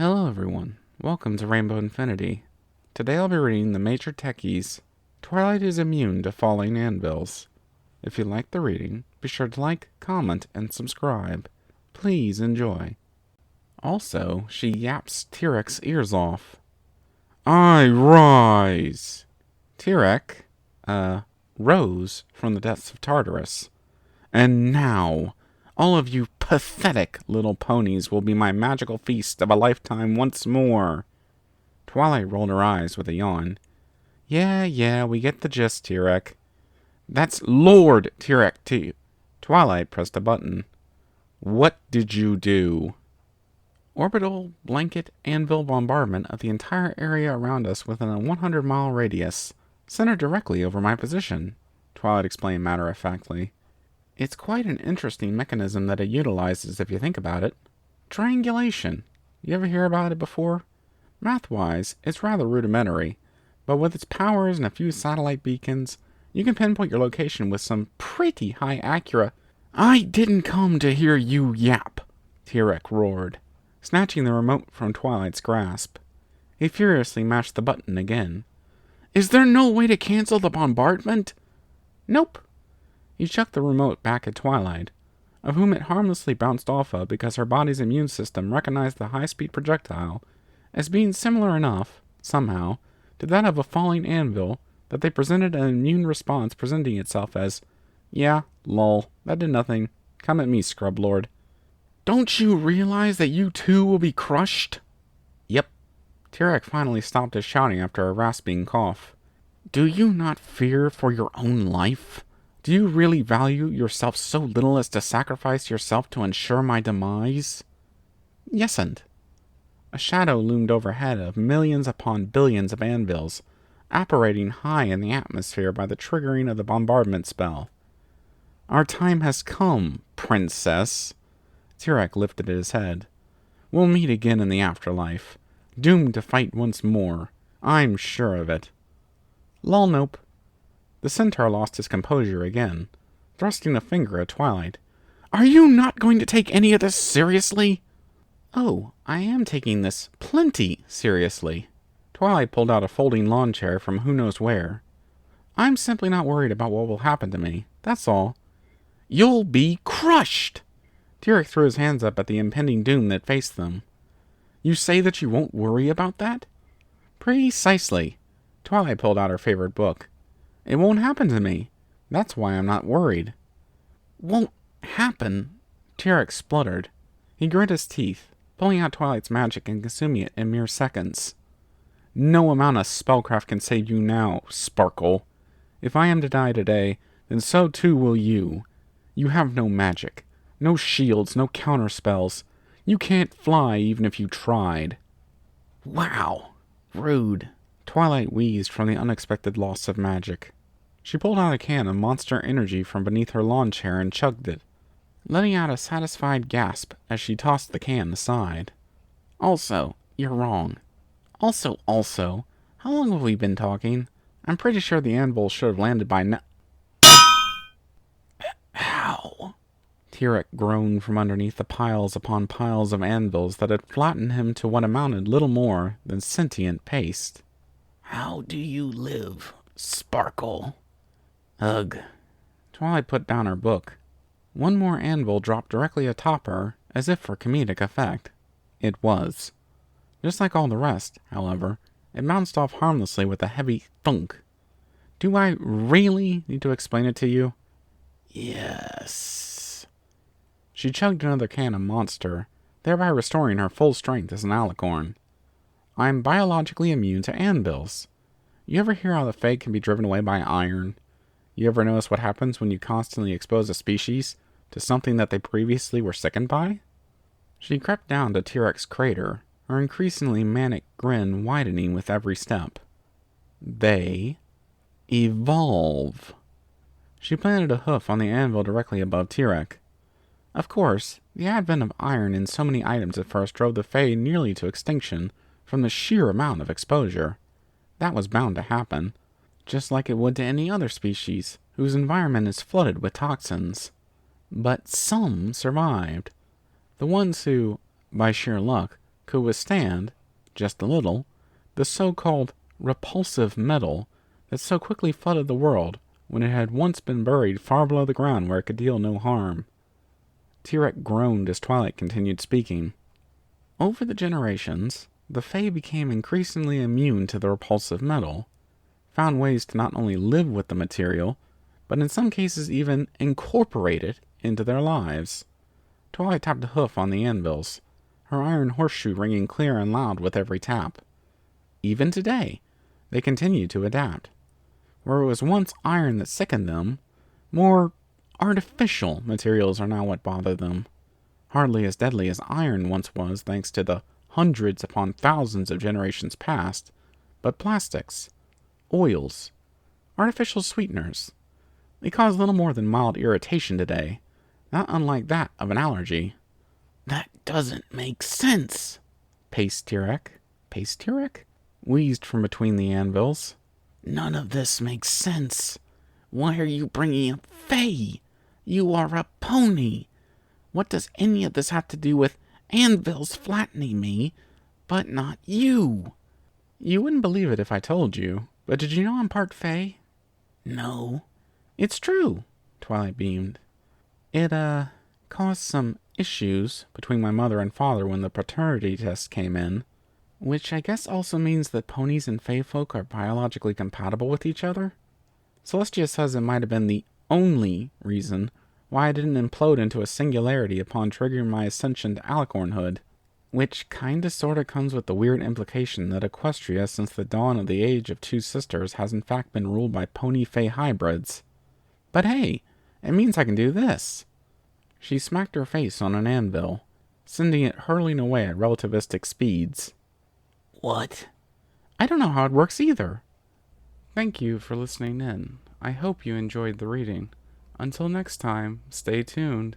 Hello everyone, welcome to Rainbow Infinity. Today I'll be reading TheMajorTechie's Twilight is Immune to Falling Anvils. If you like the reading, be sure to like, comment, and subscribe. Please enjoy. Also, she yaps Tirek's ears off. I rise! Tirek, rose from the depths of Tartarus. And now, all of you pathetic little ponies will be my magical feast of a lifetime once more. Twilight rolled her eyes with a yawn. Yeah, we get the gist, Tirek. That's Lord Tirek. Twilight pressed a button. What did you do? Orbital blanket anvil bombardment of the entire area around us within a 100-mile radius, centered directly over my position, Twilight explained matter-of-factly. It's quite an interesting mechanism that it utilizes if you think about it. Triangulation. You ever hear about it before? Math-wise, it's rather rudimentary, but with its powers and a few satellite beacons, you can pinpoint your location with some pretty high accuracy. I didn't come to hear you yap, Tirek roared, snatching the remote from Twilight's grasp. He furiously mashed the button again. Is there no way to cancel the bombardment? Nope. He chucked the remote back at Twilight, of whom it harmlessly bounced off of because her body's immune system recognized the high-speed projectile as being similar enough, somehow, to that of a falling anvil that they presented an immune response presenting itself as, yeah, lol, that did nothing. Come at me, Scrub Lord. Don't you realize that you too will be crushed? Yep. Tirek finally stopped his shouting after a rasping cough. Do you not fear for your own life? Do you really value yourself so little as to sacrifice yourself to ensure my demise? Yesn't. A shadow loomed overhead of millions upon billions of anvils, apparating high in the atmosphere by the triggering of the bombardment spell. Our time has come, princess. Tirek lifted his head. We'll meet again in the afterlife, doomed to fight once more. I'm sure of it. Lol, nope. The centaur lost his composure again, thrusting a finger at Twilight. Are you not going to take any of this seriously? Oh, I am taking this plenty seriously. Twilight pulled out a folding lawn chair from who knows where. I'm simply not worried about what will happen to me, that's all. You'll be crushed! Tirek threw his hands up at the impending doom that faced them. You say that you won't worry about that? Precisely. Twilight pulled out her favorite book. It won't happen to me. That's why I'm not worried. Won't happen? Tirek spluttered. He grit his teeth, pulling out Twilight's magic and consuming it in mere seconds. No amount of spellcraft can save you now, Sparkle. If I am to die today, then so too will you. You have no magic, no shields, no counterspells. You can't fly even if you tried. Wow. Rude. Twilight wheezed from the unexpected loss of magic. She pulled out a can of monster energy from beneath her lawn chair and chugged it, letting out a satisfied gasp as she tossed the can aside. Also, you're wrong. Also, how long have we been talking? I'm pretty sure the anvil should have landed by now. Ow! Tirek groaned from underneath the piles upon piles of anvils that had flattened him to what amounted little more than sentient paste. How do you live, Sparkle? Ugh. Twilight put down her book. One more anvil dropped directly atop her, as if for comedic effect. It was. Just like all the rest, however, it bounced off harmlessly with a heavy thunk. Do I really need to explain it to you? Yes. She chugged another can of monster, thereby restoring her full strength as an alicorn. I'm biologically immune to anvils. You ever hear how the Fae can be driven away by iron? You ever notice what happens when you constantly expose a species to something that they previously were sickened by? She crept down to Tirek's crater, her increasingly manic grin widening with every step. They evolve. She planted a hoof on the anvil directly above Tirek. Of course, the advent of iron in so many items at first drove the Fae nearly to extinction from the sheer amount of exposure. That was bound to happen, just like it would to any other species whose environment is flooded with toxins. But some survived. The ones who, by sheer luck, could withstand, just a little, the so-called repulsive metal that so quickly flooded the world when it had once been buried far below the ground where it could deal no harm. Tirek groaned as Twilight continued speaking. Over the generations, the Fae became increasingly immune to the repulsive metal, found ways to not only live with the material, but in some cases even incorporate it into their lives. Twilight tapped a hoof on the anvils, her iron horseshoe ringing clear and loud with every tap. Even today, they continue to adapt. Where it was once iron that sickened them, more artificial materials are now what bother them. Hardly as deadly as iron once was thanks to the hundreds upon thousands of generations past, but plastics, oils, artificial sweeteners. They cause little more than mild irritation today, not unlike that of an allergy. That doesn't make sense, paced Tirek. Paced Tirek? Wheezed from between the anvils. None of this makes sense. Why are you bringing up Fae? You are a pony. What does any of this have to do with anvils flattening me, but not you? You wouldn't believe it if I told you, but did you know I'm part Fae? No. It's true, Twilight beamed. It, caused some issues between my mother and father when the paternity test came in, which I guess also means that ponies and Fae folk are biologically compatible with each other. Celestia says it might have been the only reason why I didn't implode into a singularity upon triggering my ascension to alicornhood, which kinda sorta comes with the weird implication that Equestria since the dawn of the Age of Two Sisters has in fact been ruled by pony-Fae hybrids. But hey, it means I can do this. She smacked her face on an anvil, sending it hurling away at relativistic speeds. What? I don't know how it works either. Thank you for listening in. I hope you enjoyed the reading. Until next time, stay tuned.